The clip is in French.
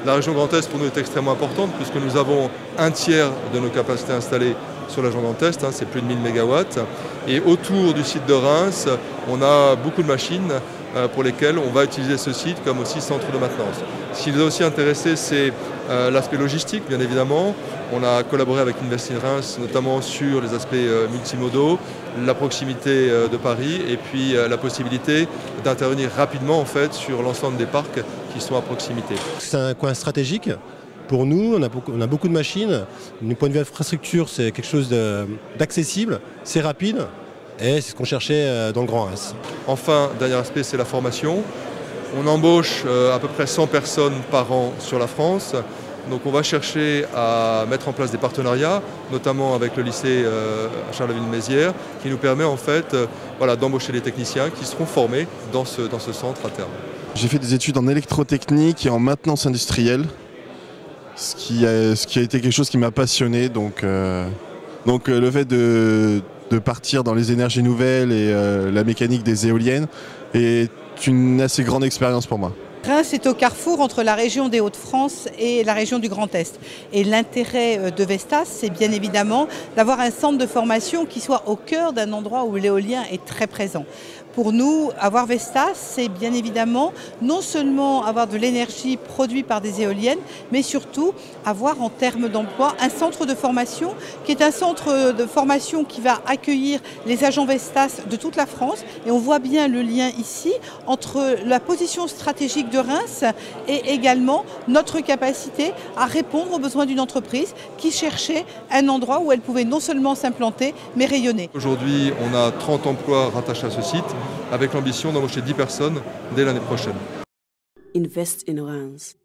La région Grand Est pour nous est extrêmement importante puisque nous avons un tiers de nos capacités installées sur la région Grand Est, c'est plus de 1000 MW. Et autour du site de Reims, on a beaucoup de machines pour lesquelles on va utiliser ce site comme aussi centre de maintenance. Ce qui nous a aussi intéressé, c'est l'aspect logistique, bien évidemment. On a collaboré avec l'Université de Reims, notamment sur les aspects multimodaux, la proximité de Paris et puis la possibilité d'intervenir rapidement en fait, sur l'ensemble des parcs qui sont à proximité. C'est un coin stratégique. Pour nous, on a beaucoup de machines. Du point de vue infrastructure, c'est quelque chose d'accessible, c'est rapide et c'est ce qu'on cherchait dans le Grand Reims. Enfin, dernier aspect, c'est la formation. On embauche à peu près 100 personnes par an sur la France. Donc on va chercher à mettre en place des partenariats, notamment avec le lycée Charleville-Mézières, qui nous permet en fait d'embaucher des techniciens qui seront formés dans ce centre à terme. J'ai fait des études en électrotechnique et en maintenance industrielle, ce qui a été quelque chose qui m'a passionné. Donc le fait de partir dans les énergies nouvelles et la mécanique des éoliennes est une assez grande expérience pour moi. Reims est au carrefour entre la région des Hauts-de-France et la région du Grand Est. Et l'intérêt de Vestas, c'est bien évidemment d'avoir un centre de formation qui soit au cœur d'un endroit où l'éolien est très présent. Pour nous, avoir Vestas, c'est bien évidemment non seulement avoir de l'énergie produite par des éoliennes, mais surtout avoir en termes d'emploi un centre de formation qui est un centre de formation qui va accueillir les agents Vestas de toute la France. Et on voit bien le lien ici entre la position stratégique de Reims et également notre capacité à répondre aux besoins d'une entreprise qui cherchait un endroit où elle pouvait non seulement s'implanter, mais rayonner. Aujourd'hui, on a 30 emplois rattachés à ce site, avec l'ambition d'embaucher 10 personnes dès l'année prochaine. Invest in Reims.